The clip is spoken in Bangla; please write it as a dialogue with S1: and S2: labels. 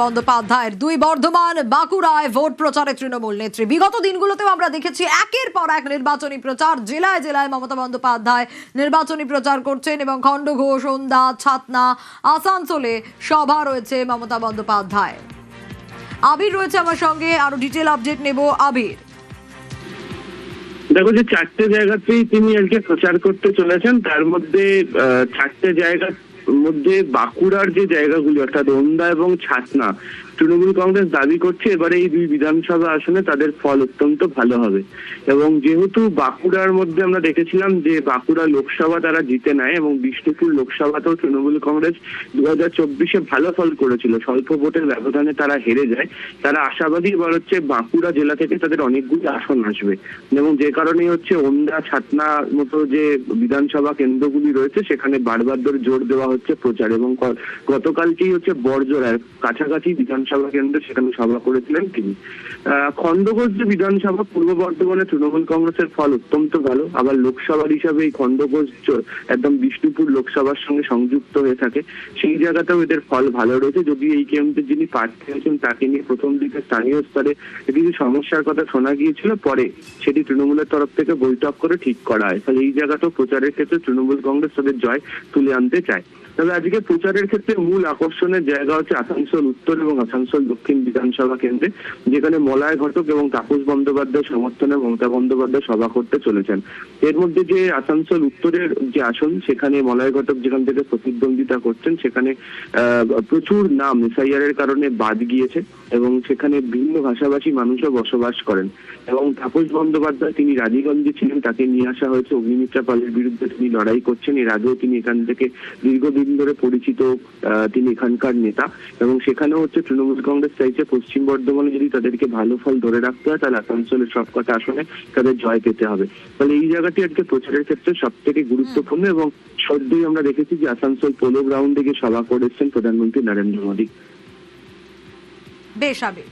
S1: বন্দ্যোপাধ্যায়ের দুই বর্ধমান বাঁকুড়ায় ভোট প্রচারে তৃণমূল নেত্রী। বিগত দিনগুলোতেও আমরা দেখেছি একের পর এক নির্বাচনী প্রচার, জেলায় জেলায় মমতা বন্দ্যোপাধ্যায় নির্বাচনী প্রচার করছেন এবং খণ্ডঘোষ, সন্ধ্যা, ছাতনা, আসানসোলে সভা রয়েছে মমতা বন্দ্যোপাধ্যায়। আবির রয়েছে আমার সঙ্গে, আরো ডিটেল আপডেট নেব। আবির,
S2: দেখো যে চারটে জায়গাতেই তিনি আজকে প্রচার করতে চলেছেন, তার মধ্যে চারটে জায়গার মধ্যে বাঁকুড়ার যে জায়গাগুলি অর্থাৎ ওন্দা এবং ছাতনা, তৃণমূল কংগ্রেস দাবি করছে এবারে এই দুই বিধানসভা আসনে তাদের ফল অত্যন্ত ভালো হবে। এবং যেহেতু বাঁকুড়ার মধ্যে আমরা দেখেছিলাম যে বাঁকুড়া লোকসভা তারা জিতে নেয় এবং বিষ্ণুপুর লোকসভাতেও তৃণমূল কংগ্রেস 2024-এ ভালো ফল করেছিল, স্বল্প ভোটের ব্যবধানে তারা হেরে যায়। তারা আশাবাদী এবার হচ্ছে বাঁকুড়া জেলা থেকে তাদের অনেকগুলি আসন আসবে এবং যে কারণেই হচ্ছে ওন্দা, ছাতনা মতো যে বিধানসভা কেন্দ্রগুলি রয়েছে সেখানে বারবার ধরে জোর দেওয়া হচ্ছে প্রচার। এবং গতকালকেই হচ্ছে বড়জোড়ার কাছাকাছি বিধানসভা কেন্দ্রে সেখানে সভা করেছিলেন তিনি। খণ্ডঘোষ যে বিধানসভা, পূর্ব বর্ধমানে তৃণমূল কংগ্রেসের ফল অত্যন্ত ভালো। আবার লোকসভার হিসাবে এই খণ্ডঘোষ একদম বিষ্ণুপুর লোকসভার সঙ্গে সংযুক্ত হয়ে থাকে, সেই জায়গাতেও এদের ফল ভালো রয়েছে। যদি এই কেন্দ্রে যিনি প্রার্থী হয়েছেন তাকে নিয়ে প্রথম দিকে স্থানীয় স্তরে কিছু সমস্যার কথা শোনা গিয়েছিল, পরে সেটি তৃণমূলের তরফ থেকে বৈঠক করে ঠিক করা হয়। ফলে এই জায়গাতেও প্রচারের ক্ষেত্রে তৃণমূল কংগ্রেস তাদের জয় তুলে আনতে চায়। তবে আজকে প্রচারের ক্ষেত্রে মূল আকর্ষণের জায়গা হচ্ছে আসানসোল উত্তর এবং আসানসোল দক্ষিণ বিধানসভা কেন্দ্রে, যেখানে মলয় ঘটক এবং তাপস বন্দ্যোপাধ্যায় সমর্থনে মমতা বন্দ্যোপাধ্যায় সভা করতে চলেছেন। এর মধ্যে যে আসানসোল উত্তরের যে আসন, সেখানে মলয় ঘটক যেখান থেকে প্রতিদ্বন্দ্বিতা করছেন, সেখানে প্রচুর নাম এসআইআর এর কারণে বাদ গিয়েছে এবং সেখানে ভিন্ন ভাষাভাষী মানুষও বসবাস করেন। এবং তাপস বন্দ্যোপাধ্যায় তিনি রাজীগঞ্জে ছিলেন, তাকে নিয়ে আসা হয়েছে। অগ্নিমিত্রা পালের বিরুদ্ধে তিনি লড়াই করছেন, এর আগেও তিনি এখান থেকে দীর্ঘদিন ধরে পরিচিত, তিনি এখানকার নেতা। এবং সেখানেও হচ্ছে তৃণমূল কংগ্রেস চাইছে পশ্চিম বর্ধমানে যদি তাদেরকে ভালো ফল ধরে রাখতে হয় তাহলে আসানসোলের সবকটা আসনে তাদের জয় পেতে হবে। ফলে এই জায়গাটি আজকে প্রচারের ক্ষেত্রে সব থেকে গুরুত্বপূর্ণ। এবং সদ্যই আমরা দেখেছি যে আসানসোল পোলো গ্রাউন্ডে গিয়ে সভা করেছেন প্রধানমন্ত্রী নরেন্দ্র মোদী।
S1: বেশ আবির।